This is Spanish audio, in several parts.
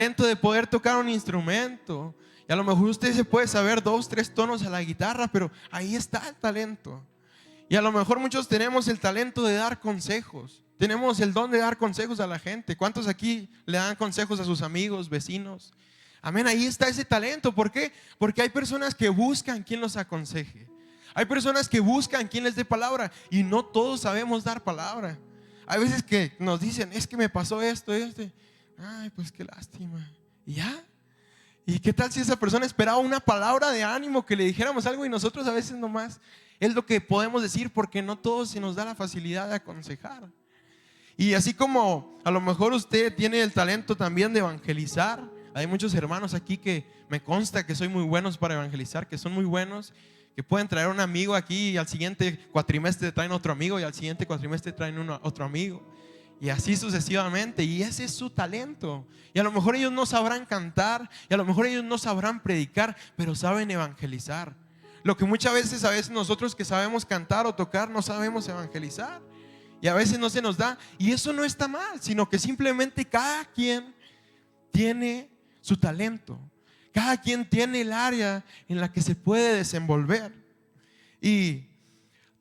talento de poder tocar un instrumento. Y a lo mejor usted se puede saber 2, 3 tonos a la guitarra, pero ahí está el talento. Y a lo mejor muchos tenemos el talento de dar consejos. Tenemos el don de dar consejos a la gente. ¿Cuántos aquí le dan consejos a sus amigos, vecinos? Amén, ahí está ese talento. ¿Por qué? Porque hay personas que buscan quien los aconseje. Hay personas que buscan quien les dé palabra. Y no todos sabemos dar palabra. Hay veces que nos dicen, es que me pasó esto. Ay, pues qué lástima. ¿Y ya? ¿Y qué tal si esa persona esperaba una palabra de ánimo, que le dijéramos algo, y nosotros a veces nomás es lo que podemos decir, porque no todos se nos da la facilidad de aconsejar? Y así como a lo mejor usted tiene el talento también de evangelizar, hay muchos hermanos aquí que me consta que son muy buenos para evangelizar, que son muy buenos, que pueden traer un amigo aquí y al siguiente cuatrimestre traen otro amigo y al siguiente cuatrimestre traen otro amigo. Y así sucesivamente, y ese es su talento. Y a lo mejor ellos no sabrán cantar, y a lo mejor ellos no sabrán predicar, pero saben evangelizar. Lo que muchas veces nosotros que sabemos cantar o tocar no sabemos evangelizar. Y a veces no se nos da, y eso no está mal, sino que simplemente cada quien tiene su talento. Cada quien tiene el área en la que se puede desenvolver. Y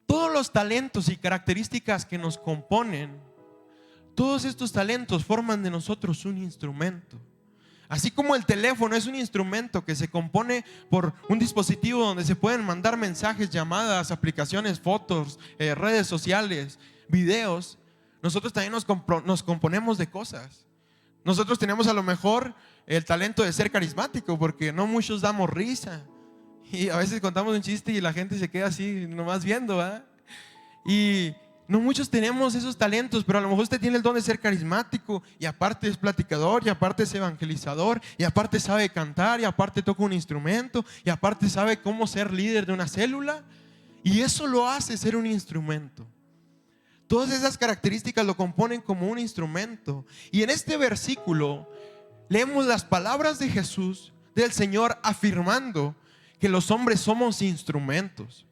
todos los talentos y características que nos componen, todos estos talentos forman de nosotros un instrumento. Así como el teléfono es un instrumento que se compone por un dispositivo donde se pueden mandar mensajes, llamadas, aplicaciones, fotos, redes sociales, videos, nosotros también nos componemos de cosas. Nosotros tenemos a lo mejor el talento de ser carismático, porque no muchos damos risa. Y a veces contamos un chiste y la gente se queda así nomás viendo, ¿verdad? Y no muchos tenemos esos talentos, pero a lo mejor usted tiene el don de ser carismático, y aparte es platicador, y aparte es evangelizador, y aparte sabe cantar, y aparte toca un instrumento, y aparte sabe cómo ser líder de una célula. Y eso lo hace ser un instrumento. Todas esas características lo componen como un instrumento. Y en este versículo leemos las palabras de Jesús, del Señor, afirmando que los hombres somos instrumentos.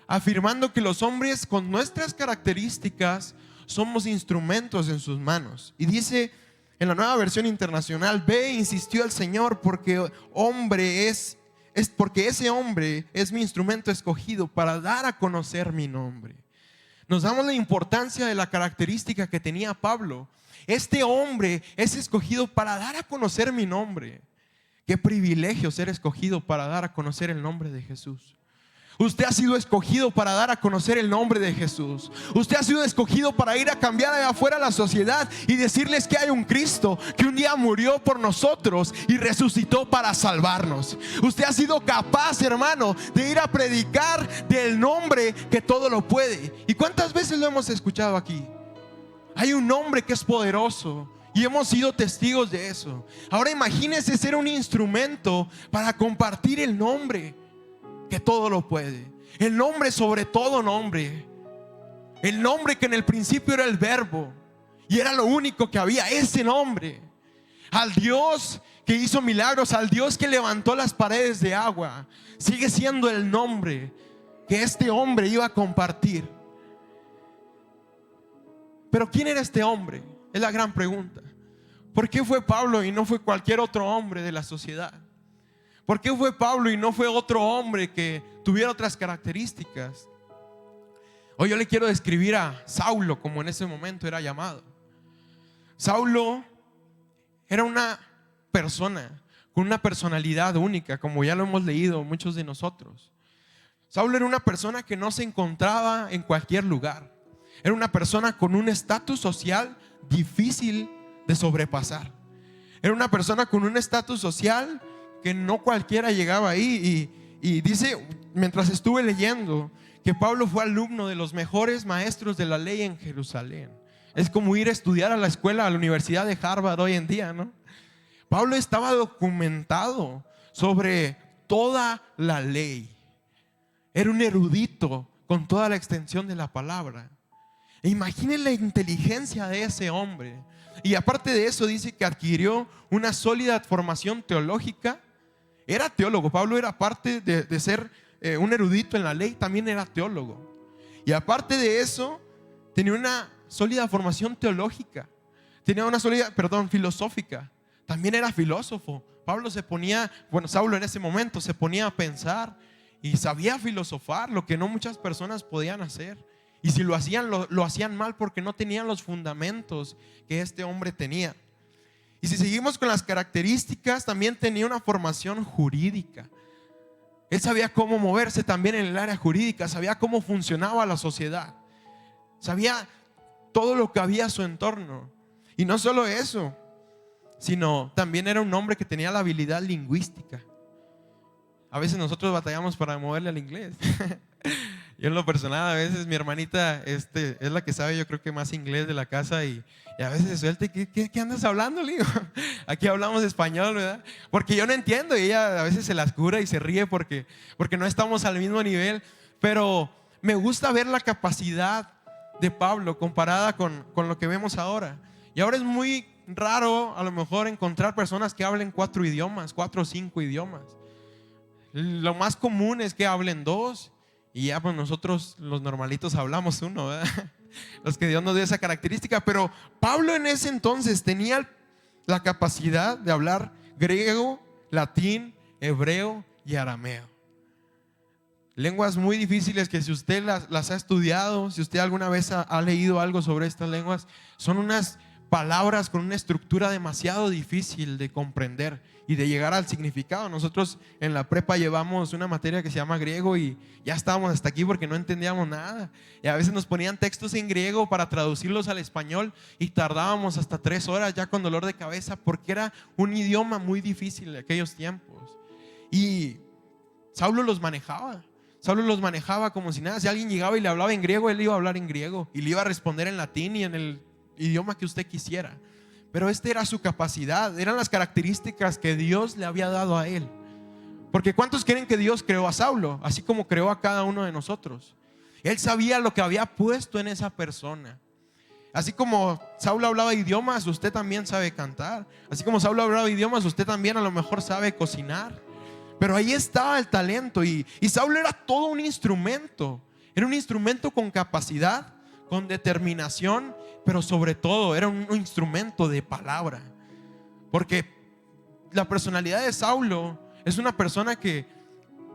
Afirmando que los hombres con nuestras características somos instrumentos en sus manos. Y dice en la Nueva Versión Internacional: ve, insistió el Señor, porque ese hombre es mi instrumento escogido para dar a conocer mi nombre. Nos damos la importancia de la característica que tenía Pablo. Este hombre es escogido para dar a conocer mi nombre. Qué privilegio ser escogido para dar a conocer el nombre de Jesús. Usted ha sido escogido para dar a conocer el nombre de Jesús. Usted ha sido escogido para ir a cambiar allá afuera a la sociedad y decirles que hay un Cristo que un día murió por nosotros y resucitó para salvarnos. Usted ha sido capaz, hermano, de ir a predicar del nombre que todo lo puede. ¿Y cuántas veces lo hemos escuchado aquí? Hay un nombre que es poderoso y hemos sido testigos de eso. Ahora imagínese ser un instrumento para compartir el nombre que todo lo puede. El nombre sobre todo nombre. El nombre que en el principio era el verbo y era lo único que había. Ese nombre. Al Dios que hizo milagros, al Dios que levantó las paredes de agua, sigue siendo el nombre que este hombre iba a compartir. Pero ¿quién era este hombre? Es la gran pregunta. ¿Por qué fue Pablo y no fue cualquier otro hombre de la sociedad? ¿Por qué fue Pablo y no fue otro hombre que tuviera otras características? Hoy yo le quiero describir a Saulo, como en ese momento era llamado. Saulo era una persona con una personalidad única, como ya lo hemos leído muchos de nosotros. Saulo era una persona que no se encontraba en cualquier lugar. Era una persona con un estatus social difícil de sobrepasar. Era una persona con un estatus social que no cualquiera llegaba ahí. Y dice, mientras estuve leyendo, que Pablo fue alumno de los mejores maestros de la ley en Jerusalén. Es como ir a estudiar a la escuela, a la Universidad de Harvard hoy en día, ¿no? Pablo estaba documentado sobre toda la ley. Era un erudito con toda la extensión de la palabra. E imaginen la inteligencia de ese hombre. Y aparte de eso dice que adquirió una sólida formación teológica. Era teólogo. Pablo era parte de ser un erudito en la ley, también era teólogo. Y aparte de eso, tenía una sólida formación teológica. Tenía una sólida, filosófica. también era filósofo. Saulo en ese momento se ponía a pensar y sabía filosofar, lo que no muchas personas podían hacer. Y si lo hacían, lo hacían mal porque no tenían los fundamentos que este hombre tenía. Y si seguimos con las características, también tenía una formación jurídica. Él sabía cómo moverse también en el área jurídica, sabía cómo funcionaba la sociedad, sabía todo lo que había a su entorno. Y no solo eso, sino también era un hombre que tenía la habilidad lingüística. A veces nosotros batallamos para moverle al inglés. Yo en lo personal, a veces mi hermanita es la que sabe, yo creo que más inglés de la casa, y a veces se suelta. ¿Qué andas hablando? Le digo, aquí hablamos español, ¿verdad? Porque yo no entiendo, y ella a veces se las cura y se ríe porque no estamos al mismo nivel. Pero me gusta ver la capacidad de Pablo comparada con lo que vemos ahora. Y ahora es muy raro a lo mejor encontrar personas que hablen 4 idiomas, 4 o 5 idiomas. Lo más común es que hablen 2. Y ya pues nosotros los normalitos hablamos 1, ¿verdad? Los que Dios nos dio esa característica. Pero Pablo en ese entonces tenía la capacidad de hablar griego, latín, hebreo y arameo. Lenguas muy difíciles que si usted las ha estudiado, si usted alguna vez ha leído algo sobre estas lenguas, son unas palabras con una estructura demasiado difícil de comprender y de llegar al significado. Nosotros en la prepa llevamos una materia que se llama griego y ya estábamos hasta aquí porque no entendíamos nada. Y a veces nos ponían textos en griego para traducirlos al español y tardábamos hasta 3 horas ya con dolor de cabeza porque era un idioma muy difícil de aquellos tiempos. Y Saulo los manejaba. Saulo los manejaba como si nada. Si alguien llegaba y le hablaba en griego, él iba a hablar en griego y le iba a responder en latín y en el idioma que usted quisiera. Pero esta era su capacidad, eran las características que Dios le había dado a él. Porque ¿cuántos creen que Dios creó a Saulo? Así como creó a cada uno de nosotros. Él sabía lo que había puesto en esa persona. Así como Saulo hablaba idiomas, usted también sabe cantar. Así como Saulo hablaba idiomas, usted también a lo mejor sabe cocinar. Pero ahí estaba el talento y Saulo era todo un instrumento. Era un instrumento con capacidad, con determinación, pero sobre todo era un instrumento de palabra. Porque la personalidad de Saulo es una persona que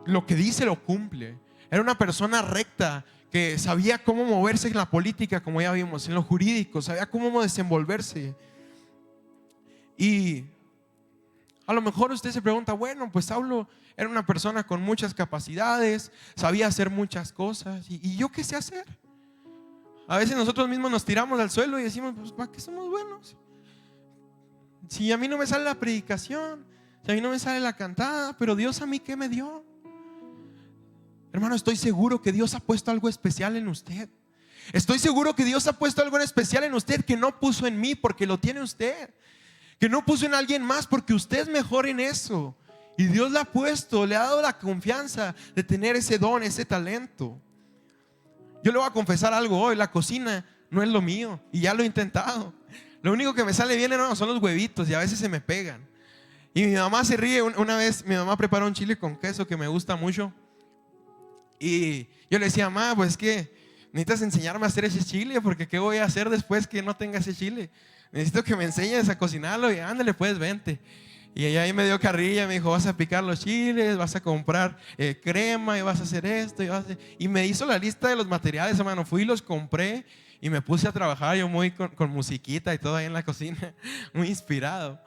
lo que dice lo cumple. Era una persona recta que sabía cómo moverse en la política, como ya vimos, en lo jurídico, sabía cómo desenvolverse. Y a lo mejor usted se pregunta, bueno, pues Saulo era una persona con muchas capacidades, sabía hacer muchas cosas. ¿Y yo qué sé hacer? A veces nosotros mismos nos tiramos al suelo y decimos, pues ¿para qué somos buenos? Si a mí no me sale la predicación, si a mí no me sale la cantada, pero Dios a mí ¿qué me dio? Hermano, estoy seguro que Dios ha puesto algo especial en usted. Estoy seguro que Dios ha puesto algo especial en usted que no puso en mí porque lo tiene usted, que no puso en alguien más porque usted es mejor en eso. Y Dios le ha puesto, le ha dado la confianza de tener ese don, ese talento. Yo le voy a confesar algo hoy, la cocina no es lo mío y ya lo he intentado. Lo único que me sale bien, hermano, son los huevitos y a veces se me pegan. Y mi mamá se ríe. Una vez mi mamá preparó un chile con queso que me gusta mucho. Y yo le decía, mamá, pues es que necesitas enseñarme a hacer ese chile, porque ¿qué voy a hacer después que no tenga ese chile? Necesito que me enseñes a cocinarlo y ándale pues, vente. Y ella ahí me dio carrilla, me dijo, vas a picar los chiles, vas a comprar crema y vas a hacer esto y me hizo la lista de los materiales, hermano. Fui y los compré y me puse a trabajar yo muy con musiquita y todo ahí en la cocina, muy inspirado.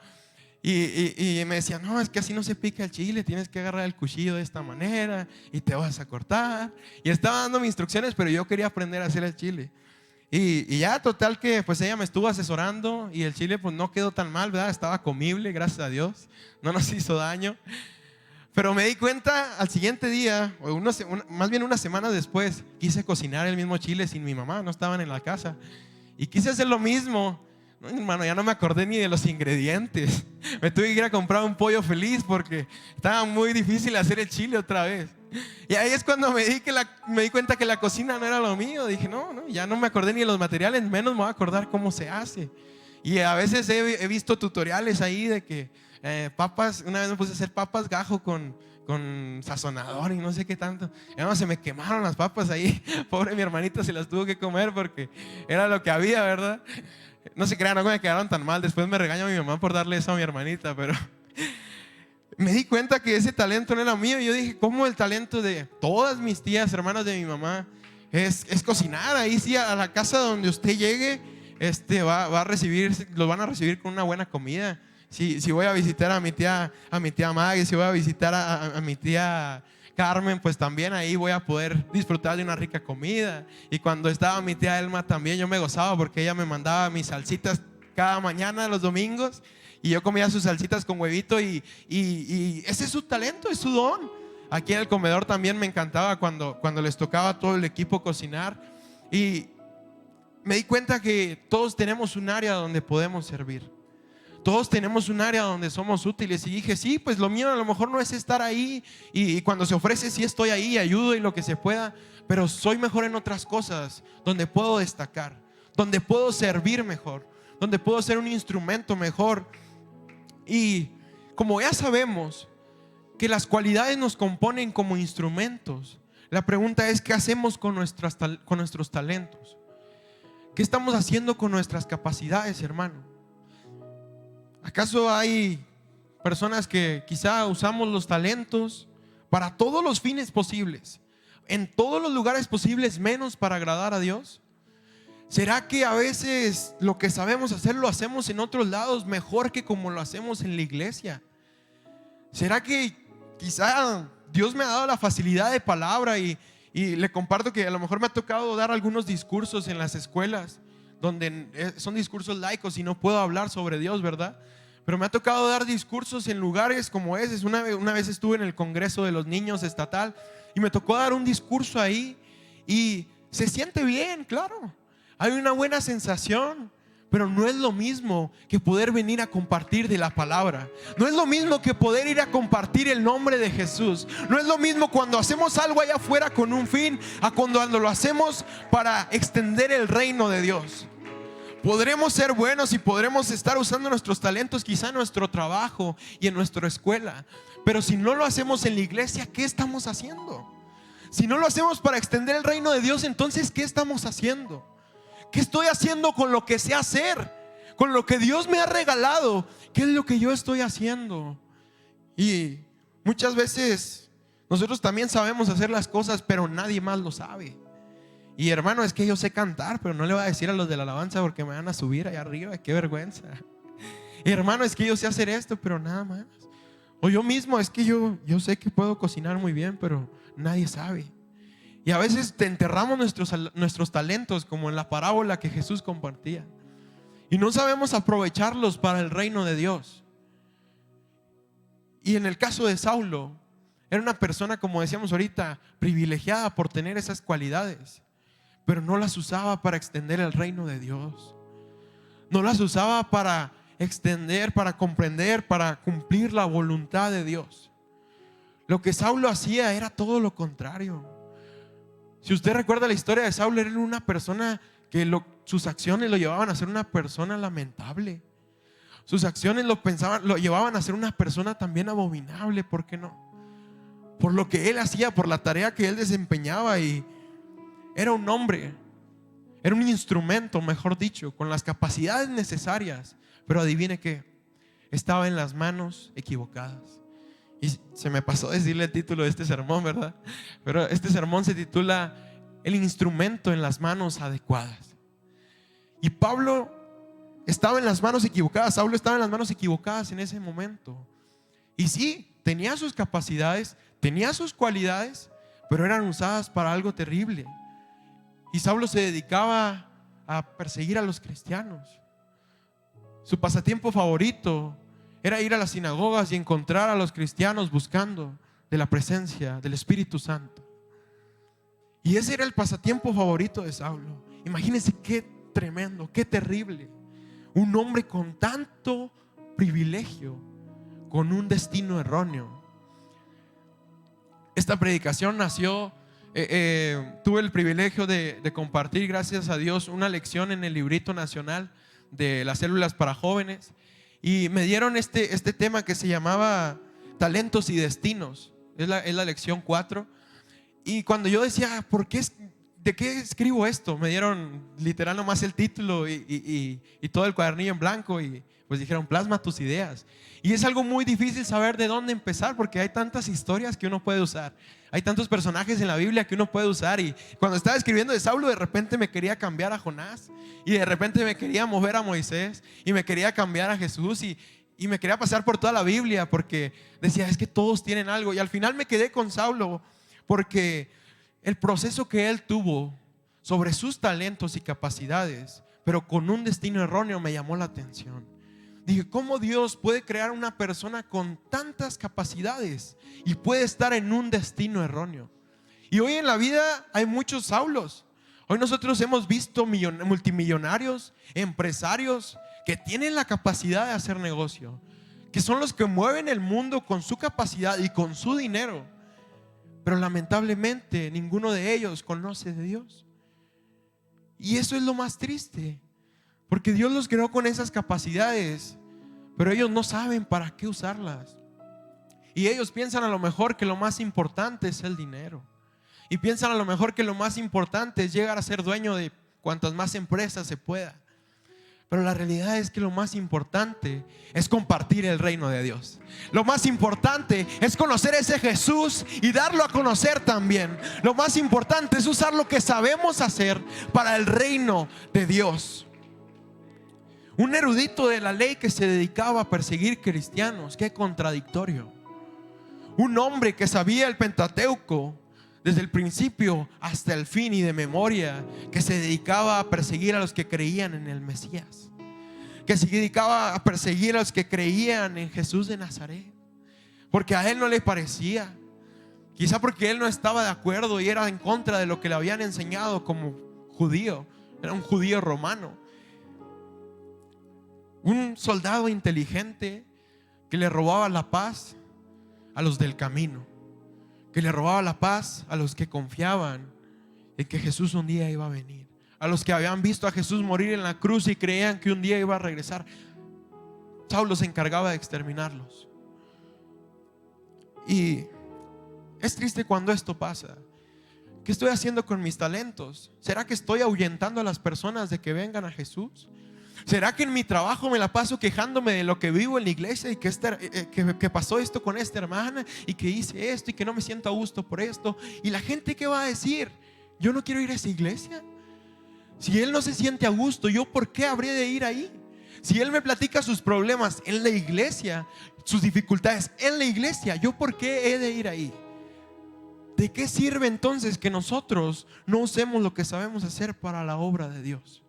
Y me decía, no, es que así no se pica el chile, tienes que agarrar el cuchillo de esta manera y te vas a cortar. Y estaba dándome instrucciones, pero yo quería aprender a hacer el chile. Y ya total que pues ella me estuvo asesorando y el chile pues no quedó tan mal, ¿verdad? Estaba comible, gracias a Dios, no nos hizo daño. Pero me di cuenta al siguiente día, o más bien una semana después, quise cocinar el mismo chile sin mi mamá, no estaban en la casa. Y quise hacer lo mismo. No, hermano, ya no me acordé ni de los ingredientes. Me tuve que ir a comprar un pollo feliz porque estaba muy difícil hacer el chile otra vez. Y ahí es cuando me di cuenta que la cocina no era lo mío. Dije, no, ya no me acordé ni de los materiales, menos me voy a acordar cómo se hace. Y a veces he visto tutoriales ahí de que papas, una vez me puse a hacer papas gajo con sazonador y no sé qué tanto. Se me quemaron las papas ahí. Pobre mi hermanita se las tuvo que comer porque era lo que había, ¿verdad? No se crean, no me quedaron tan mal. Después me regaña mi mamá por darle eso a mi hermanita, pero me di cuenta que ese talento no era mío. Y yo dije, ¿cómo el talento de todas mis tías, hermanas de mi mamá, es cocinar? Ahí sí, a la casa donde usted llegue, va a recibir, los van a recibir con una buena comida. Si voy a visitar a mi tía Maggie, si voy a visitar a mi tía Carmen, pues también ahí voy a poder disfrutar de una rica comida. Y cuando estaba mi tía Elma también yo me gozaba, porque ella me mandaba mis salsitas cada mañana los domingos, y yo comía sus salsitas con huevito, y ese es su talento, es su don. Aquí en el comedor también me encantaba cuando les tocaba a todo el equipo cocinar, y me di cuenta que todos tenemos un área donde podemos servir. Todos tenemos un área donde somos útiles. Y dije, sí, pues lo mío a lo mejor no es estar ahí, y cuando se ofrece sí estoy ahí, ayudo y lo que se pueda, pero soy mejor en otras cosas donde puedo destacar, donde puedo servir mejor, donde puedo ser un instrumento mejor. Y como ya sabemos que las cualidades nos componen como instrumentos, la pregunta es, ¿qué hacemos con nuestros talentos? ¿Qué estamos haciendo con nuestras capacidades, hermano? ¿Acaso hay personas que quizá usamos los talentos para todos los fines posibles, en todos los lugares posibles, menos para agradar a Dios? ¿Será que a veces lo que sabemos hacer lo hacemos en otros lados mejor que como lo hacemos en la iglesia? ¿Será que quizá Dios me ha dado la facilidad de palabra y le comparto que a lo mejor me ha tocado dar algunos discursos en las escuelas donde son discursos laicos y no puedo hablar sobre Dios, ¿verdad? Pero me ha tocado dar discursos en lugares como ese. Una vez estuve en el Congreso de los Niños Estatal y me tocó dar un discurso ahí, y se siente bien, claro. Hay una buena sensación, pero no es lo mismo que poder venir a compartir de la palabra. No es lo mismo que poder ir a compartir el nombre de Jesús. No es lo mismo cuando hacemos algo allá afuera con un fin a cuando lo hacemos para extender el reino de Dios. Podremos ser buenos y podremos estar usando nuestros talentos quizá en nuestro trabajo y en nuestra escuela, pero si no lo hacemos en la iglesia, ¿qué estamos haciendo? Si no lo hacemos para extender el reino de Dios, entonces ¿qué estamos haciendo? ¿Qué estoy haciendo con lo que sé hacer? Con lo que Dios me ha regalado. ¿Qué es lo que yo estoy haciendo? Y muchas veces nosotros también sabemos hacer las cosas, pero nadie más lo sabe. Y hermano, es que yo sé cantar, pero no le voy a decir a los de la alabanza porque me van a subir allá arriba. Qué vergüenza. Y hermano, es que yo sé hacer esto, pero nada más. O yo mismo, es que yo sé que puedo cocinar muy bien, pero nadie sabe. Y a veces te enterramos nuestros talentos, como en la parábola que Jesús compartía, y no sabemos aprovecharlos para el reino de Dios. Y en el caso de Saulo, era una persona, como decíamos ahorita, privilegiada por tener esas cualidades, pero no las usaba para extender el reino de Dios. No las usaba para extender, para comprender, para cumplir la voluntad de Dios. Lo que Saulo hacía era todo lo contrario. Si usted recuerda la historia de Saulo, era una persona que sus acciones lo llevaban a ser una persona lamentable. Sus acciones lo llevaban a ser una persona también abominable. ¿Por qué no? Por lo que él hacía, por la tarea que él desempeñaba. Y era un hombre, era un instrumento, mejor dicho, con las capacidades necesarias. Pero adivine qué, estaba en las manos equivocadas. Y se me pasó decirle el título de este sermón, ¿verdad? Pero este sermón se titula El instrumento en las manos adecuadas. Y Pablo estaba en las manos equivocadas. Saulo estaba en las manos equivocadas en ese momento. Y sí, tenía sus capacidades, tenía sus cualidades, pero eran usadas para algo terrible. Y Saulo se dedicaba a perseguir a los cristianos. Su pasatiempo favorito era ir a las sinagogas y encontrar a los cristianos buscando de la presencia del Espíritu Santo. Y ese era el pasatiempo favorito de Saulo. Imagínense qué tremendo, qué terrible. Un hombre con tanto privilegio, con un destino erróneo. Esta predicación nació, tuve el privilegio de compartir, gracias a Dios, una lección en el librito nacional de las células para jóvenes. Y me dieron este tema que se llamaba talentos y destinos. Es la lección 4. Y cuando yo decía, ¿por qué ¿de qué escribo esto? Me dieron literal nomás el título y todo el cuadernillo en blanco y pues dijeron, plasma tus ideas. Y es algo muy difícil saber de dónde empezar porque hay tantas historias que uno puede usar. Hay tantos personajes en la Biblia que uno puede usar. Y cuando estaba escribiendo de Saulo, de repente me quería cambiar a Jonás. Y de repente me quería mover a Moisés. Y me quería cambiar a Jesús. Y me quería pasar por toda la Biblia porque decía, es que todos tienen algo. Y al final me quedé con Saulo porque el proceso que él tuvo sobre sus talentos y capacidades, pero con un destino erróneo, me llamó la atención. Dije, ¿cómo Dios puede crear una persona con tantas capacidades y puede estar en un destino erróneo? Y hoy en la vida hay muchos Saulos. Hoy nosotros hemos visto multimillonarios, empresarios que tienen la capacidad de hacer negocio, que son los que mueven el mundo con su capacidad y con su dinero. Pero lamentablemente ninguno de ellos conoce de Dios. Y eso es lo más triste, porque Dios los creó con esas capacidades, pero ellos no saben para qué usarlas. Y ellos piensan a lo mejor que lo más importante es el dinero. Y piensan a lo mejor que lo más importante es llegar a ser dueño de cuantas más empresas se pueda. Pero la realidad es que lo más importante es compartir el reino de Dios. Lo más importante es conocer a ese Jesús y darlo a conocer también. Lo más importante es usar lo que sabemos hacer para el reino de Dios. Un erudito de la ley que se dedicaba a perseguir cristianos. Qué contradictorio. Un hombre que sabía el Pentateuco desde el principio hasta el fin y de memoria, que se dedicaba a perseguir a los que creían en el Mesías, que se dedicaba a perseguir a los que creían en Jesús de Nazaret, porque a él no le parecía, quizá porque él no estaba de acuerdo y era en contra de lo que le habían enseñado como judío. Era un judío romano, un soldado inteligente que le robaba la paz a los del camino, que le robaba la paz a los que confiaban en que Jesús un día iba a venir, a los que habían visto a Jesús morir en la cruz y creían que un día iba a regresar. Saulo se encargaba de exterminarlos. Y es triste cuando esto pasa. ¿Qué estoy haciendo con mis talentos? ¿Será que estoy ahuyentando a las personas de que vengan a Jesús? ¿Será que en mi trabajo me la paso quejándome de lo que vivo en la iglesia y que pasó esto con esta hermana y que hice esto y que no me siento a gusto por esto? ¿Y la gente qué va a decir? Yo no quiero ir a esa iglesia. Si él no se siente a gusto, ¿yo por qué habría de ir ahí? Si él me platica sus problemas en la iglesia, sus dificultades en la iglesia, ¿yo por qué he de ir ahí? ¿De qué sirve entonces que nosotros no usemos lo que sabemos hacer para la obra de Dios?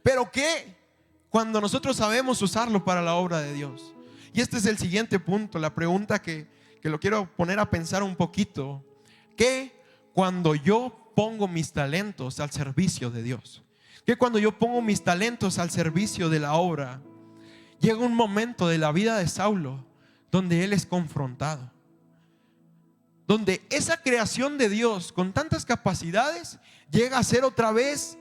¿Pero qué cuando nosotros sabemos usarlo para la obra de Dios? Y este es el siguiente punto, la pregunta que lo quiero poner a pensar un poquito. ¿Qué cuando yo pongo mis talentos al servicio de Dios? ¿Qué cuando yo pongo mis talentos al servicio de la obra? Llega un momento de la vida de Saulo donde él es confrontado, donde esa creación de Dios con tantas capacidades llega a ser otra vez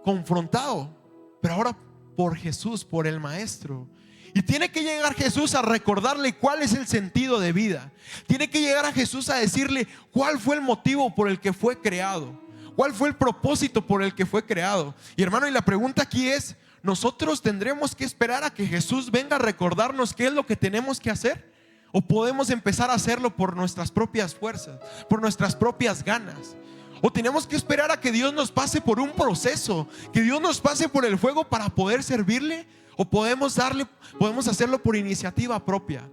confrontado, pero ahora por Jesús, por el Maestro. Y tiene que llegar Jesús a recordarle cuál es el sentido de vida. Tiene que llegar a Jesús a decirle cuál fue el motivo por el que fue creado, cuál fue el propósito por el que fue creado. Y hermano, y la pregunta aquí es, ¿nosotros tendremos que esperar a que Jesús venga a recordarnos qué es lo que tenemos que hacer? ¿O podemos empezar a hacerlo por nuestras propias fuerzas, por nuestras propias ganas? ¿O tenemos que esperar a que Dios nos pase por un proceso, que Dios nos pase por el fuego para poder servirle? ¿O podemos hacerlo por iniciativa propia?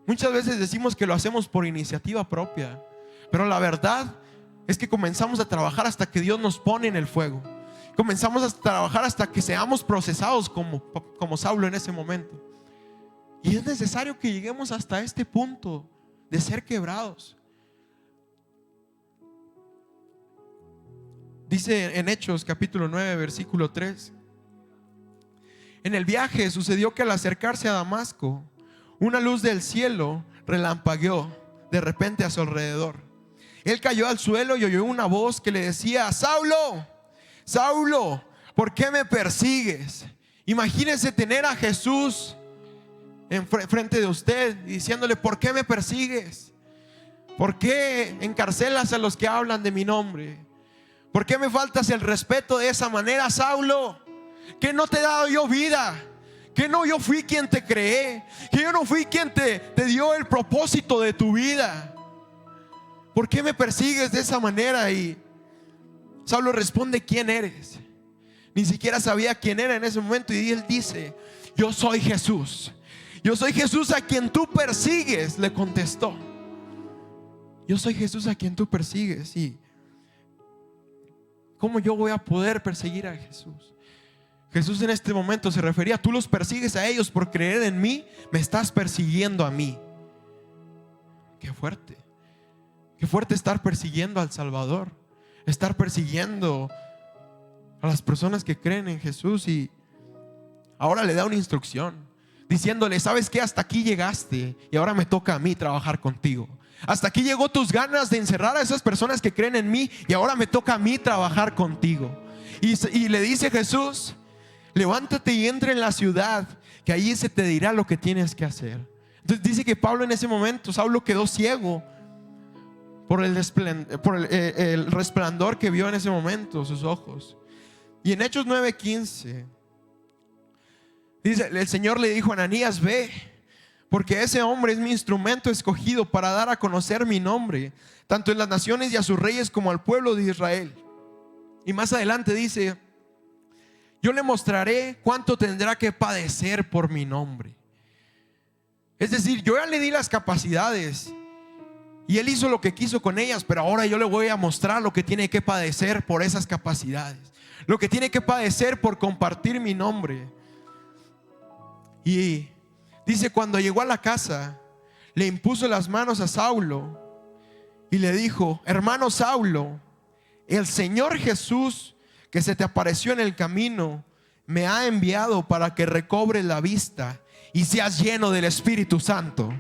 Muchas veces decimos que lo hacemos por iniciativa propia, pero la verdad es que comenzamos a trabajar hasta que Dios nos pone en el fuego. Comenzamos a trabajar hasta que seamos procesados como Saulo en ese momento. Y es necesario que lleguemos hasta este punto de ser quebrados. Dice en Hechos capítulo 9 versículo 3: en el viaje sucedió que al acercarse a Damasco, una luz del cielo relampagueó de repente a su alrededor. Él cayó al suelo y oyó una voz que le decía: Saulo, Saulo, ¿por qué me persigues? Imagínense tener a Jesús frente de usted diciéndole: ¿por qué me persigues? ¿Por qué encarcelas a los que hablan de mi nombre? ¿Por qué me faltas el respeto de esa manera, Saulo? ¿Que no te he dado yo vida? ¿Que no yo fui quien te creé? ¿Que yo no fui quien te dio el propósito de tu vida? ¿Por qué me persigues de esa manera? Y Saulo responde: ¿quién eres? Ni siquiera sabía quién era en ese momento. Y él dice: yo soy Jesús. Yo soy Jesús a quien tú persigues, le contestó. Yo soy Jesús a quien tú persigues. Y ¿cómo yo voy a poder perseguir a Jesús? Jesús en este momento se refería: tú los persigues a ellos por creer en mí, me estás persiguiendo a mí. Qué fuerte. Qué fuerte estar persiguiendo al Salvador, estar persiguiendo a las personas que creen en Jesús. Y ahora le da una instrucción diciéndole: ¿sabes qué? Hasta aquí llegaste y ahora me toca a mí trabajar contigo. Hasta aquí llegó tus ganas de encerrar a esas personas que creen en mí y ahora me toca a mí trabajar contigo. Y le dice Jesús: levántate y entra en la ciudad, que allí se te dirá lo que tienes que hacer. Entonces dice que Pablo en ese momento, Saulo quedó ciego por el resplandor que vio en ese momento sus ojos. Y en Hechos 9:15 dice: el Señor le dijo a Ananías: ve, porque ese hombre es mi instrumento escogido para dar a conocer mi nombre, tanto en las naciones y a sus reyes como al pueblo de Israel. Y más adelante dice: yo le mostraré cuánto tendrá que padecer por mi nombre. Es decir, yo ya le di las capacidades y él hizo lo que quiso con ellas, pero ahora yo le voy a mostrar lo que tiene que padecer por esas capacidades, lo que tiene que padecer por compartir mi nombre. Y dice: cuando llegó a la casa, le impuso las manos a Saulo y le dijo: hermano Saulo, el Señor Jesús, que se te apareció en el camino, me ha enviado para que recobres la vista y seas lleno del Espíritu Santo.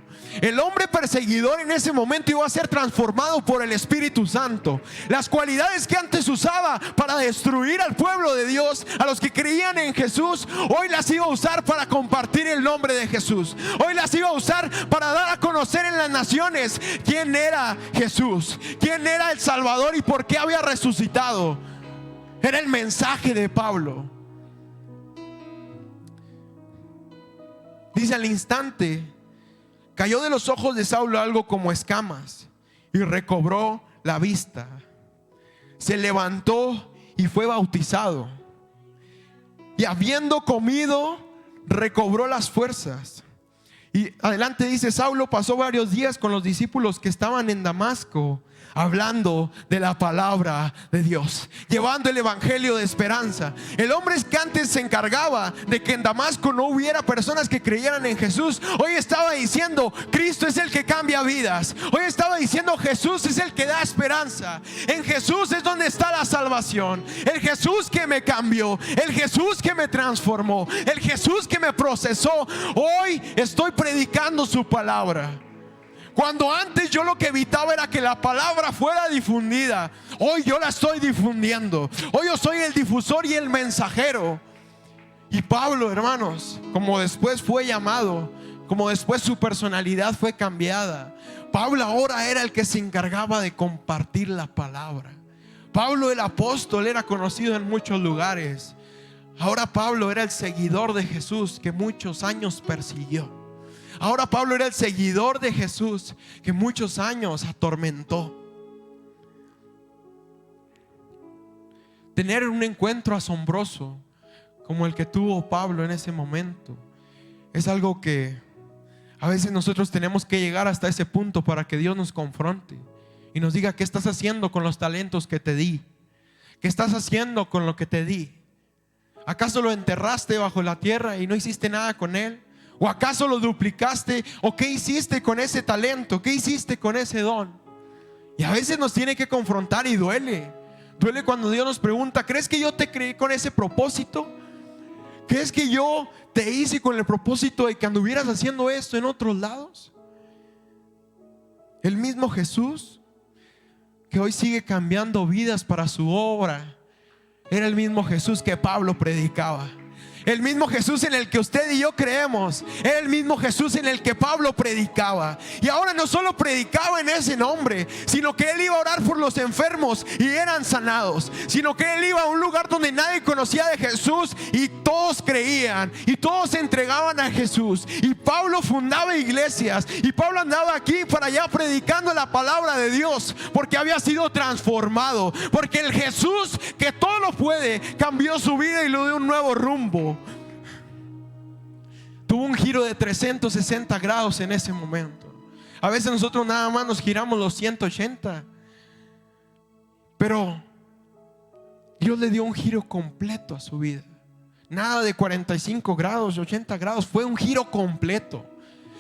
El hombre perseguidor en ese momento iba a ser transformado por el Espíritu Santo. Las cualidades que antes usaba para destruir al pueblo de Dios, a los que creían en Jesús, hoy las iba a usar para compartir el nombre de Jesús. Hoy las iba a usar para dar a conocer en las naciones quién era Jesús, quién era el Salvador y por qué había resucitado. Era el mensaje de Pablo. Dice: al instante cayó de los ojos de Saulo algo como escamas y recobró la vista. Se levantó y fue bautizado. Y habiendo comido, recobró las fuerzas. Y adelante dice: Saulo pasó varios días con los discípulos que estaban en Damasco, hablando de la palabra de Dios, llevando el evangelio de esperanza. El hombre que antes se encargaba de que en Damasco no hubiera personas que creyeran en Jesús, hoy estaba diciendo: Cristo es el que cambia vidas. Hoy estaba diciendo: Jesús es el que da esperanza. En Jesús es donde está la salvación. El Jesús que me cambió, el Jesús que me transformó, el Jesús que me procesó. Hoy estoy predicando su palabra. Cuando antes yo lo que evitaba era que la palabra fuera difundida, hoy yo la estoy difundiendo. Hoy yo soy el difusor y el mensajero. Y Pablo, hermanos, como después fue llamado, como después su personalidad fue cambiada, Pablo ahora era el que se encargaba de compartir la palabra. Pablo el apóstol era conocido en muchos lugares. Ahora Pablo era el seguidor de Jesús que muchos años persiguió. Ahora Pablo era el seguidor de Jesús que muchos años atormentó. Tener un encuentro asombroso como el que tuvo Pablo en ese momento es algo que a veces nosotros tenemos que llegar hasta ese punto para que Dios nos confronte y nos diga: ¿qué estás haciendo con los talentos que te di? ¿Qué estás haciendo con lo que te di? ¿Acaso lo enterraste bajo la tierra y no hiciste nada con él? ¿O acaso lo duplicaste? ¿O qué hiciste con ese talento? ¿Qué hiciste con ese don? Y a veces nos tiene que confrontar y duele. Duele cuando Dios nos pregunta: ¿crees que yo te creé con ese propósito? ¿Crees que yo te hice con el propósito de que anduvieras haciendo esto en otros lados? El mismo Jesús que hoy sigue cambiando vidas para su obra era el mismo Jesús que Pablo predicaba. El mismo Jesús en el que usted y yo creemos era el mismo Jesús en el que Pablo predicaba. Y ahora no solo predicaba en ese nombre, sino que él iba a orar por los enfermos y eran sanados. Sino que él iba a un lugar donde nadie conocía de Jesús y todos creían y todos se entregaban a Jesús. Y Pablo fundaba iglesias y Pablo andaba aquí para allá predicando la palabra de Dios, porque había sido transformado, porque el Jesús que todo lo puede cambió su vida y le dio un nuevo rumbo. Tuvo un giro de 360 grados en ese momento. A veces nosotros nada más nos giramos los 180, pero Dios le dio un giro completo a su vida. Nada de 45 grados, 80 grados, fue un giro completo.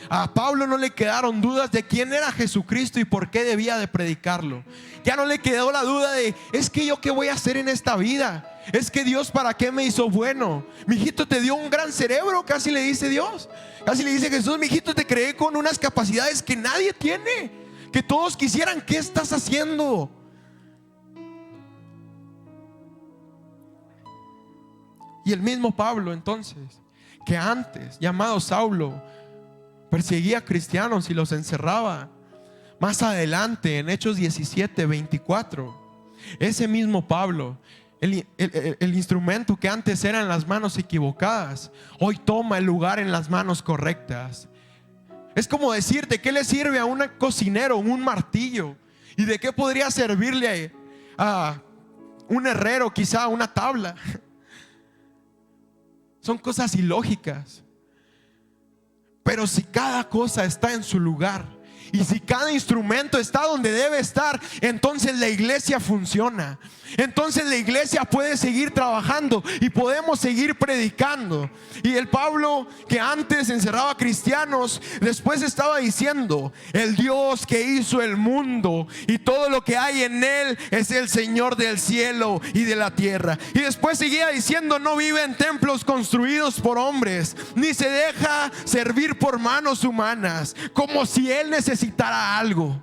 A Pablo no le quedaron dudas de quién era Jesucristo y por qué debía de predicarlo. Ya no le quedó la duda de, es que yo qué voy a hacer en esta vida. Es que Dios para qué me hizo bueno. Mijito, te dio un gran cerebro, casi le dice Dios. Casi le dice Jesús, mijito, te creé con unas capacidades que nadie tiene, que todos quisieran. ¿Qué estás haciendo? Y el mismo Pablo entonces, que antes, llamado Saulo, perseguía a cristianos y los encerraba. Más adelante, en Hechos 17:24, ese mismo Pablo, el instrumento que antes era en las manos equivocadas, hoy toma el lugar en las manos correctas. Es como decir, ¿de qué le sirve a un cocinero un martillo? ¿Y de qué podría servirle a un herrero quizá una tabla? Son cosas ilógicas. Pero si cada cosa está en su lugar y si cada instrumento está donde debe estar, entonces la iglesia funciona. Entonces la iglesia puede seguir trabajando y podemos seguir predicando. Y el Pablo que antes encerraba a cristianos, después estaba diciendo, el Dios que hizo el mundo y todo lo que hay en él es el Señor del cielo y de la tierra. Y después seguía diciendo, no vive en templos construidos por hombres, ni se deja servir por manos humanas, como si él necesitara algo.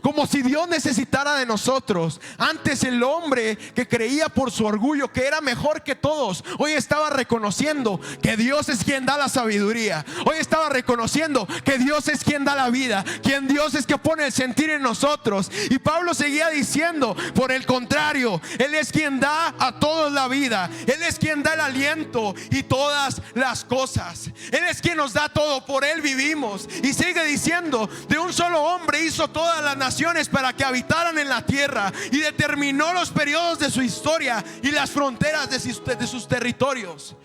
Como si Dios necesitara de nosotros. Antes el hombre que creía por su orgullo que era mejor que todos, hoy estaba reconociendo que Dios es quien da la sabiduría. Hoy estaba reconociendo que Dios es quien da la vida, quien Dios es que pone el sentir en nosotros. Y Pablo seguía diciendo, por el contrario, Él es quien da a todos la vida. Él es quien da el aliento y todas las cosas. Él es quien nos da todo, por Él vivimos. Y sigue diciendo, de un solo hombre hizo todas las naciones para que habitaran en la tierra y determinó los periodos de su historia y las fronteras de sus territorios.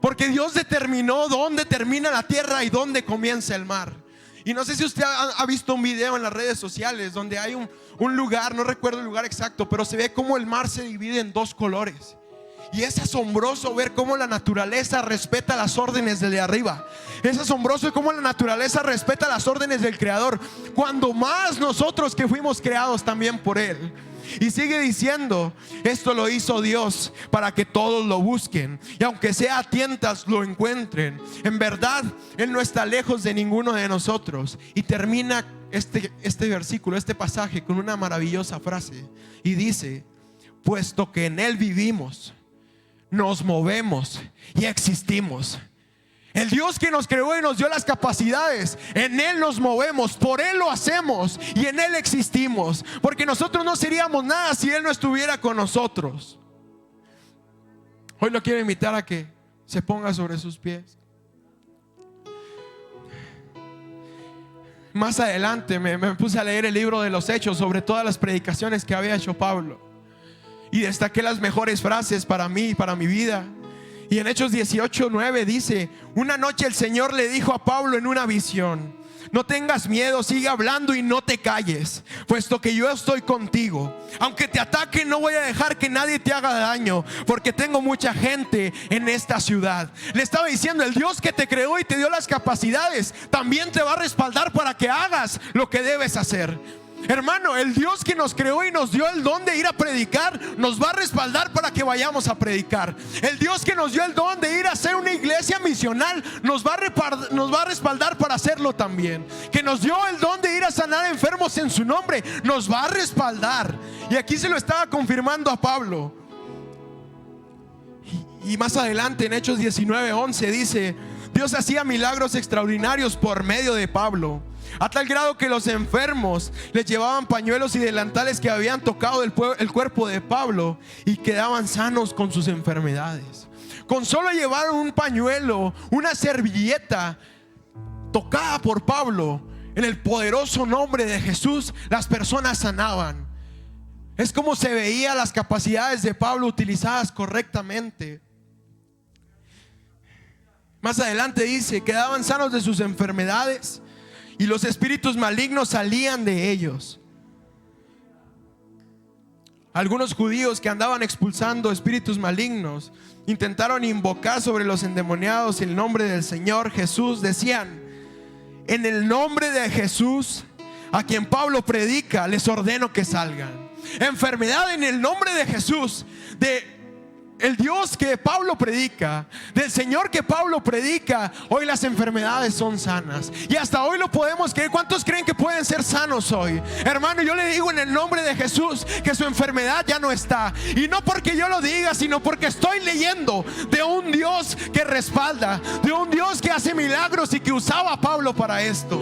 Porque Dios determinó dónde termina la tierra y dónde comienza el mar. Y no sé si usted ha visto un video en las redes sociales donde hay un lugar, no recuerdo el lugar exacto, pero se ve como el mar se divide en dos colores. Y es asombroso ver cómo la naturaleza respeta las órdenes de arriba. Es asombroso cómo la naturaleza respeta las órdenes del Creador, cuando más nosotros que fuimos creados también por Él. Y sigue diciendo, esto lo hizo Dios para que todos lo busquen y aunque sea a tientas lo encuentren. En verdad Él no está lejos de ninguno de nosotros. Y termina este versículo, este pasaje, con una maravillosa frase. Y dice, puesto que en Él vivimos, nos movemos y existimos. El Dios que nos creó y nos dio las capacidades, en Él nos movemos, por Él lo hacemos y en Él existimos. Porque nosotros no seríamos nada si Él no estuviera con nosotros. Hoy lo quiero invitar a que se ponga sobre sus pies. Más adelante me puse a leer el libro de los Hechos sobre todas las predicaciones que había hecho Pablo. Y destaqué las mejores frases para mí y para mi vida. Y en Hechos 18:9 dice, una noche el Señor le dijo a Pablo en una visión, no tengas miedo, sigue hablando y no te calles, puesto que yo estoy contigo. Aunque te ataquen, no voy a dejar que nadie te haga daño, porque tengo mucha gente en esta ciudad. Le estaba diciendo, el Dios que te creó y te dio las capacidades también te va a respaldar para que hagas lo que debes hacer. Hermano, el Dios que nos creó y nos dio el don de ir a predicar nos va a respaldar para que vayamos a predicar. El Dios que nos dio el don de ir a hacer una iglesia misional nos va a respaldar para hacerlo también. Que nos dio el don de ir a sanar enfermos en su nombre, nos va a respaldar. Y aquí se lo estaba confirmando a Pablo. Y más adelante en Hechos 19:11 dice: Dios hacía milagros extraordinarios por medio de Pablo, a tal grado que los enfermos les llevaban pañuelos y delantales que habían tocado el cuerpo de Pablo y quedaban sanos con sus enfermedades. Con solo llevar un pañuelo, una servilleta tocada por Pablo, en el poderoso nombre de Jesús, las personas sanaban. Es como se veía las capacidades de Pablo utilizadas correctamente. Más adelante dice: quedaban sanos de sus enfermedades y los espíritus malignos salían de ellos. Algunos judíos que andaban expulsando espíritus malignos intentaron invocar sobre los endemoniados el nombre del Señor Jesús. Decían: en el nombre de Jesús, a quien Pablo predica, les ordeno que salgan. Enfermedad en el nombre de Jesús, de el Dios que Pablo predica, del Señor que Pablo predica. Hoy las enfermedades son sanas y hasta hoy lo podemos creer. ¿Cuántos creen que pueden ser sanos hoy? Hermano, yo le digo en el nombre de Jesús que su enfermedad ya no está. Y no porque yo lo diga, sino porque estoy leyendo de un Dios que respalda, de un Dios que hace milagros y que usaba a Pablo para esto.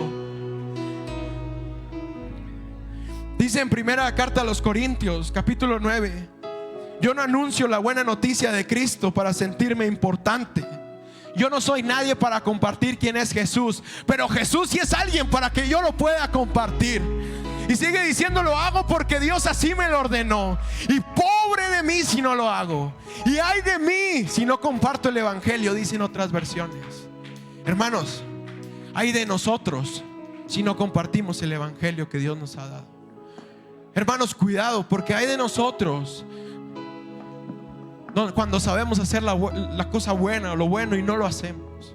Dice en primera carta a los Corintios, capítulo 9: yo no anuncio la buena noticia de Cristo para sentirme importante. Yo no soy nadie para compartir quién es Jesús, pero Jesús sí es alguien para que yo lo pueda compartir. Y sigue diciendo: lo hago porque Dios así me lo ordenó. Y pobre de mí si no lo hago, y ay de mí si no comparto el evangelio, dicen otras versiones. Hermanos, ay de nosotros si no compartimos el evangelio que Dios nos ha dado. Hermanos, cuidado, porque hay de nosotros cuando sabemos hacer la cosa buena o lo bueno y no lo hacemos.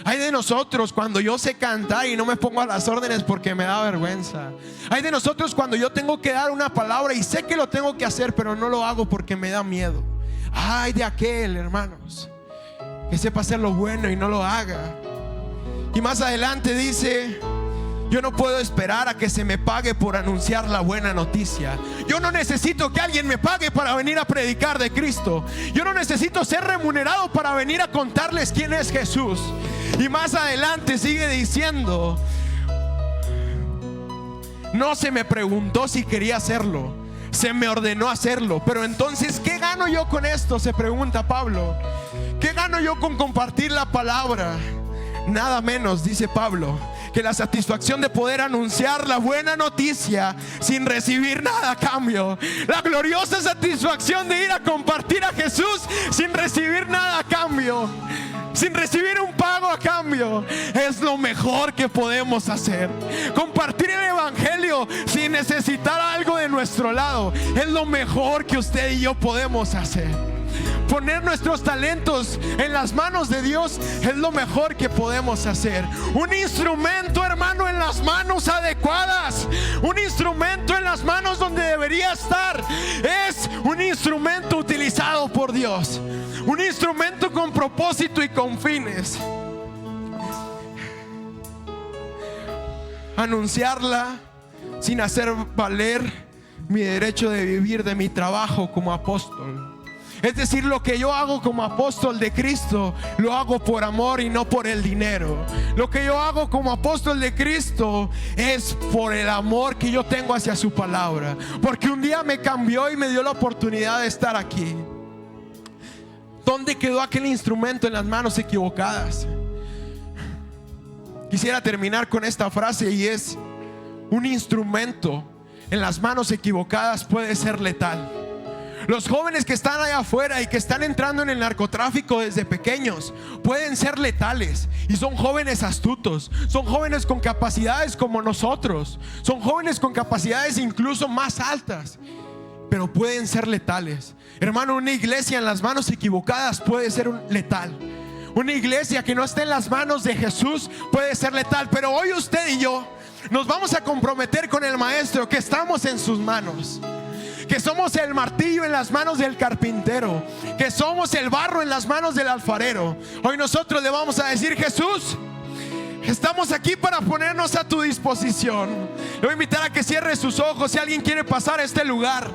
Hay de nosotros cuando yo sé cantar y no me pongo a las órdenes porque me da vergüenza. Hay de nosotros cuando yo tengo que dar una palabra y sé que lo tengo que hacer, pero no lo hago porque me da miedo. Ay de aquel, hermanos, que sepa hacer lo bueno y no lo haga. Y más adelante dice: yo no puedo esperar a que se me pague por anunciar la buena noticia. Yo no necesito que alguien me pague para venir a predicar de Cristo. Yo no necesito ser remunerado para venir a contarles quién es Jesús. Y más adelante sigue diciendo: no se me preguntó si quería hacerlo, se me ordenó hacerlo. Pero entonces, ¿qué gano yo con esto?, se pregunta Pablo. ¿Qué gano yo con compartir la palabra? Nada menos, dice Pablo, que la satisfacción de poder anunciar la buena noticia sin recibir nada a cambio. La gloriosa satisfacción de ir a compartir a Jesús sin recibir nada a cambio, sin recibir un pago a cambio, es lo mejor que podemos hacer. Compartir el evangelio sin necesitar algo de nuestro lado es lo mejor que usted y yo podemos hacer. Poner nuestros talentos en las manos de Dios es lo mejor que podemos hacer. Un instrumento, hermano, en las manos adecuadas, un instrumento en las manos donde debería estar, es un instrumento utilizado por Dios, un instrumento con propósito y con fines. Anunciarla sin hacer valer mi derecho de vivir de mi trabajo como apóstol. Es decir, lo que yo hago como apóstol de Cristo, lo hago por amor y no por el dinero. Lo que yo hago como apóstol de Cristo es por el amor que yo tengo hacia su palabra, porque un día me cambió y me dio la oportunidad de estar aquí. ¿Dónde quedó aquel instrumento en las manos equivocadas? Quisiera terminar con esta frase, y es: un instrumento en las manos equivocadas puede ser letal. Los jóvenes que están allá afuera y que están entrando en el narcotráfico desde pequeños pueden ser letales, y son jóvenes astutos, son jóvenes con capacidades como nosotros, son jóvenes con capacidades incluso más altas, pero pueden ser letales. Hermano, una iglesia en las manos equivocadas puede ser letal. Una iglesia que no esté en las manos de Jesús puede ser letal. Pero hoy usted y yo nos vamos a comprometer con el Maestro que estamos en sus manos, que somos el martillo en las manos del carpintero, que somos el barro en las manos del alfarero. Hoy nosotros le vamos a decir: Jesús, estamos aquí para ponernos a tu disposición. Le voy a invitar a que cierre sus ojos. Si alguien quiere pasar a este lugar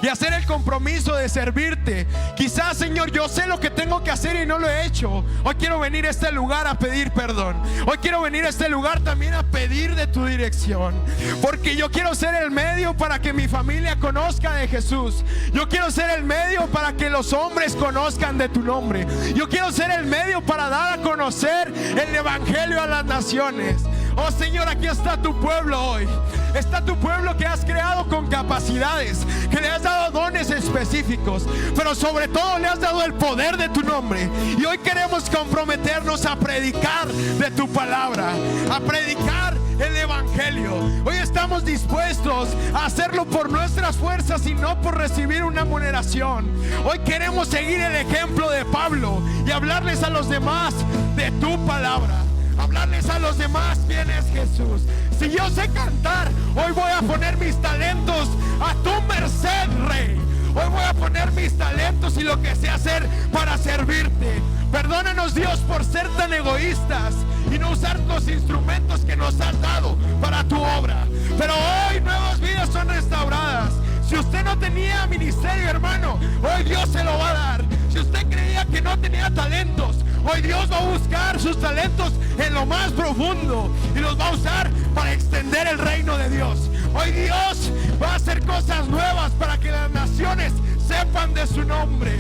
y hacer el compromiso de servirte. Quizás, Señor, yo sé lo que tengo que hacer y no lo he hecho. Hoy quiero venir a este lugar a pedir perdón. Hoy quiero venir a este lugar también a pedir de tu dirección, porque yo quiero ser el medio para que mi familia conozca de Jesús. Yo quiero ser el medio para que los hombres conozcan de tu nombre. Yo quiero ser el medio para dar a conocer el evangelio a las naciones. Oh Señor, aquí está tu pueblo hoy. Está tu pueblo que has creado con capacidades, que le has dado dones específicos, pero sobre todo le has dado el poder de tu nombre. Y hoy queremos comprometernos a predicar de tu palabra, a predicar el evangelio. Hoy estamos dispuestos a hacerlo por nuestras fuerzas y no por recibir una remuneración. Hoy queremos seguir el ejemplo de Pablo y hablarles a los demás de tu palabra. Hablarles a los demás quién es Jesús. Si yo sé cantar, hoy voy a poner mis talentos a tu merced, Rey. Hoy voy a poner mis talentos y lo que sé hacer para servirte. Perdónanos, Dios, por ser tan egoístas y no usar los instrumentos que nos has dado para tu obra. Pero hoy nuevas vidas son restauradas. Si usted no tenía ministerio, hermano, hoy Dios se lo va a dar. Si usted creía que no tenía talentos, hoy Dios va a buscar sus talentos en lo más profundo y los va a usar para extender el reino de Dios. Hoy Dios va a hacer cosas nuevas para que las naciones sepan de su nombre.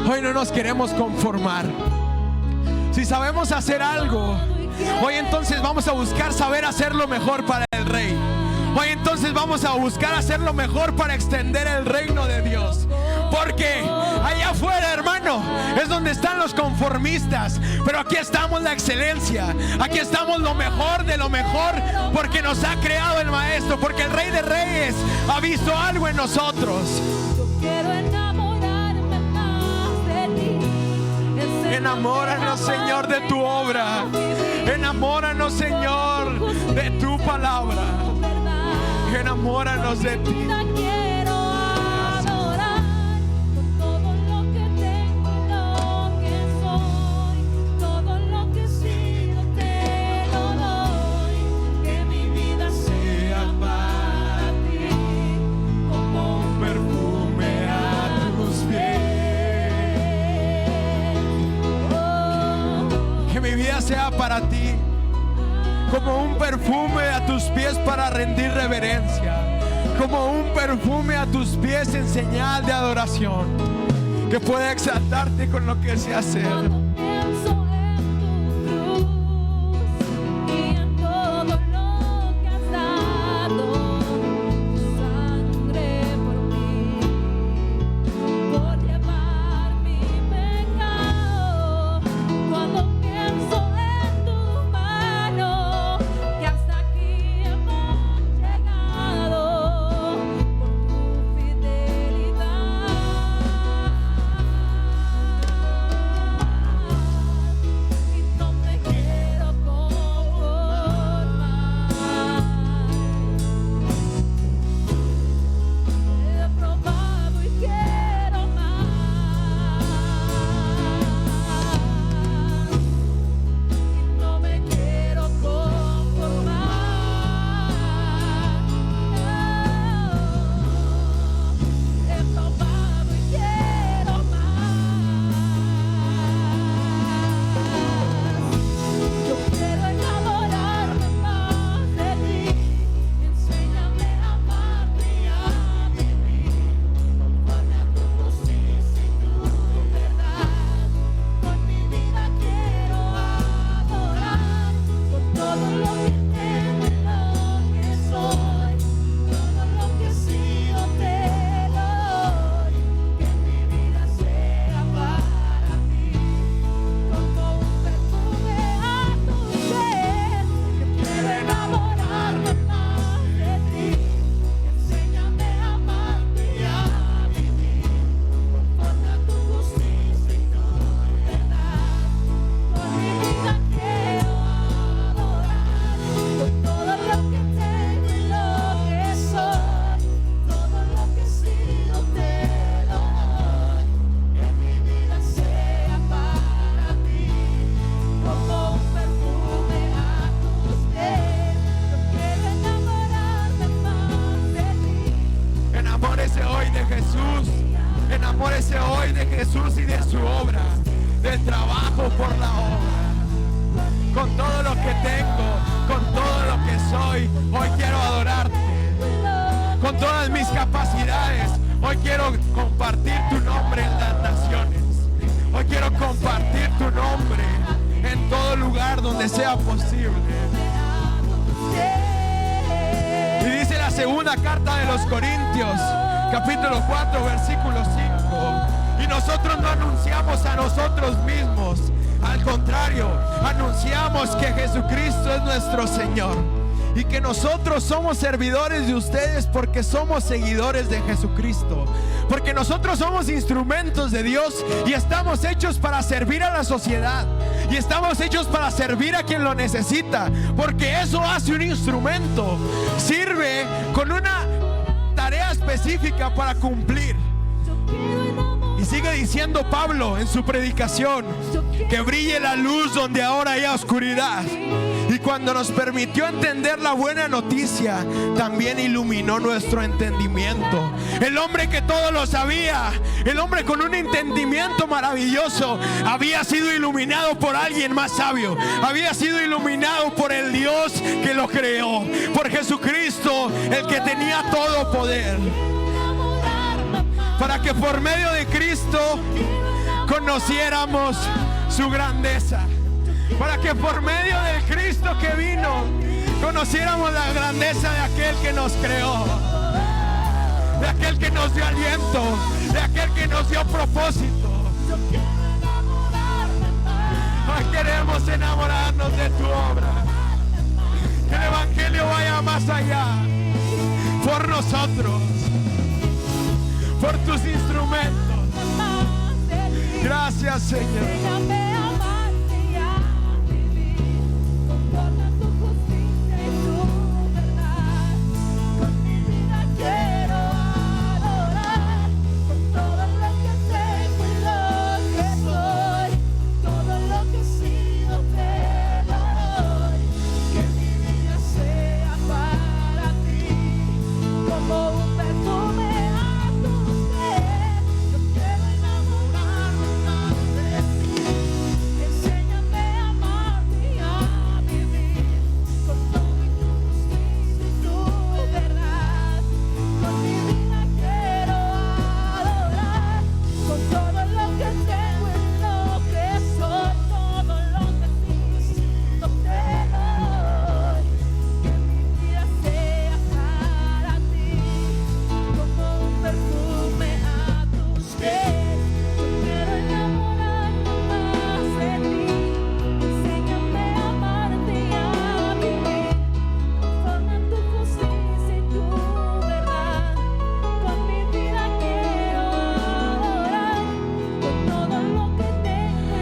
Hoy no nos queremos conformar. Si sabemos hacer algo, hoy entonces vamos a buscar saber hacerlo mejor para el Rey. Hoy entonces vamos a buscar hacerlo mejor para extender el reino de Dios. Porque allá afuera, hermano, es donde están los conformistas. Pero aquí estamos la excelencia. Aquí estamos lo mejor de lo mejor, porque nos ha creado el Maestro, porque el Rey de Reyes ha visto algo en nosotros. Enamóranos, Señor, de tu obra. Enamóranos, Señor, de tu palabra. Enamóranos de ti. Quiero adorar con todo lo que tengo, lo que soy, todo lo que he sido te lo doy. Que mi vida sea para ti, como un perfume a tus pies. Que mi vida sea para ti, como un perfume a tus pies para rendir reverencia, como un perfume a tus pies en señal de adoración, que pueda exaltarte con lo que sé hacer. Cuando pienso en tu cruz y en todo lo que has dado, tu sangre por mí, por llevar mi pecado. Cuando pienso en tu mano, que hasta aquí hemos llegado, por tu fidelidad. Hoy quiero adorarte con todas mis capacidades. Hoy quiero compartir tu nombre en las naciones. Hoy quiero compartir tu nombre en todo lugar donde sea posible. Y dice la segunda carta de los Corintios, capítulo 4, versículo 5. Y nosotros no anunciamos a nosotros mismos. Al contrario, anunciamos que Jesucristo es nuestro Señor. Y que nosotros somos servidores de ustedes porque somos seguidores de Jesucristo. Porque nosotros somos instrumentos de Dios y estamos hechos para servir a la sociedad. Y estamos hechos para servir a quien lo necesita. Porque eso hace un instrumento. Sirve con una tarea específica para cumplir. Y sigue diciendo Pablo en su predicación: que brille la luz donde ahora hay oscuridad. Y cuando nos permitió entender la buena noticia, también iluminó nuestro entendimiento. El hombre que todo lo sabía, el hombre con un entendimiento maravilloso, había sido iluminado por alguien más sabio. Había sido iluminado por el Dios que lo creó, por Jesucristo, el que tenía todo poder. Para que por medio de Cristo conociéramos su grandeza. Para que por medio del Cristo que vino conociéramos la grandeza de aquel que nos creó, de aquel que nos dio aliento, de aquel que nos dio propósito. Hoy queremos enamorarnos de tu obra. Que el Evangelio vaya más allá por nosotros, por tus instrumentos. Gracias, Señor.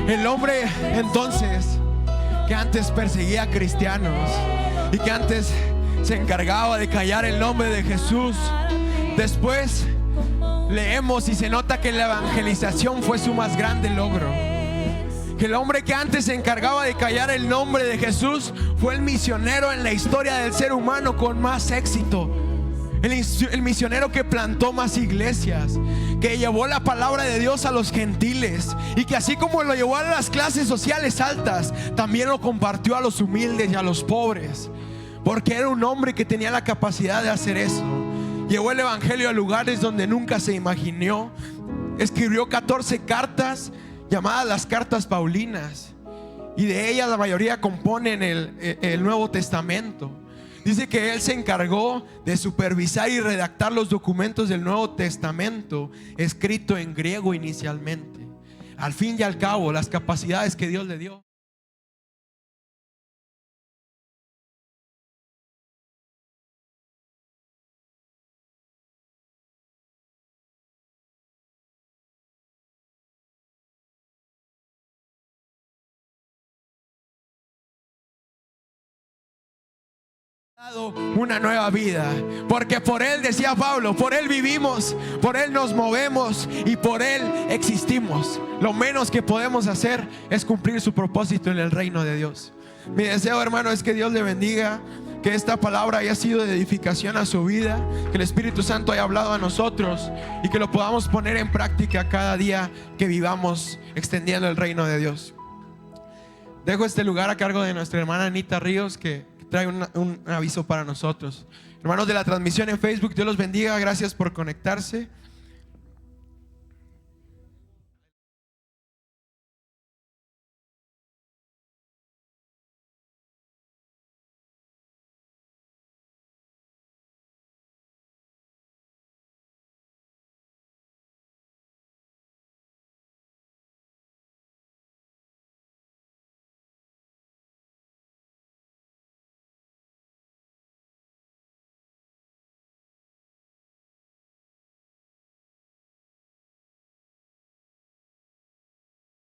El hombre entonces que antes perseguía a cristianos y que antes se encargaba de callar el nombre de Jesús, después leemos y se nota que la evangelización fue su más grande logro. Que el hombre que antes se encargaba de callar el nombre de Jesús fue el misionero en la historia del ser humano con más éxito. El misionero que plantó más iglesias, que llevó la palabra de Dios a los gentiles y que así como lo llevó a las clases sociales altas, también lo compartió a los humildes y a los pobres, porque era un hombre que tenía la capacidad de hacer eso. Llevó el evangelio a lugares donde nunca se imaginó. Escribió 14 cartas llamadas las cartas paulinas, y de ellas la mayoría componen el Nuevo Testamento. Dice que él se encargó de supervisar y redactar los documentos del Nuevo Testamento, escrito en griego inicialmente. Al fin y al cabo, las capacidades que Dios le dio. Una nueva vida, porque por él, decía Pablo, por él vivimos, por él nos movemos y por él existimos. Lo menos que podemos hacer es cumplir su propósito en el reino de Dios. Mi deseo, hermano, es que Dios le bendiga, que esta palabra haya sido de edificación a su vida, que el Espíritu Santo haya hablado a nosotros y que lo podamos poner en práctica cada día que vivamos extendiendo el reino de Dios. Dejo este lugar a cargo de nuestra hermana Anita Ríos, que trae un aviso para nosotros. Hermanos de la transmisión en Facebook, Dios los bendiga. Gracias por conectarse.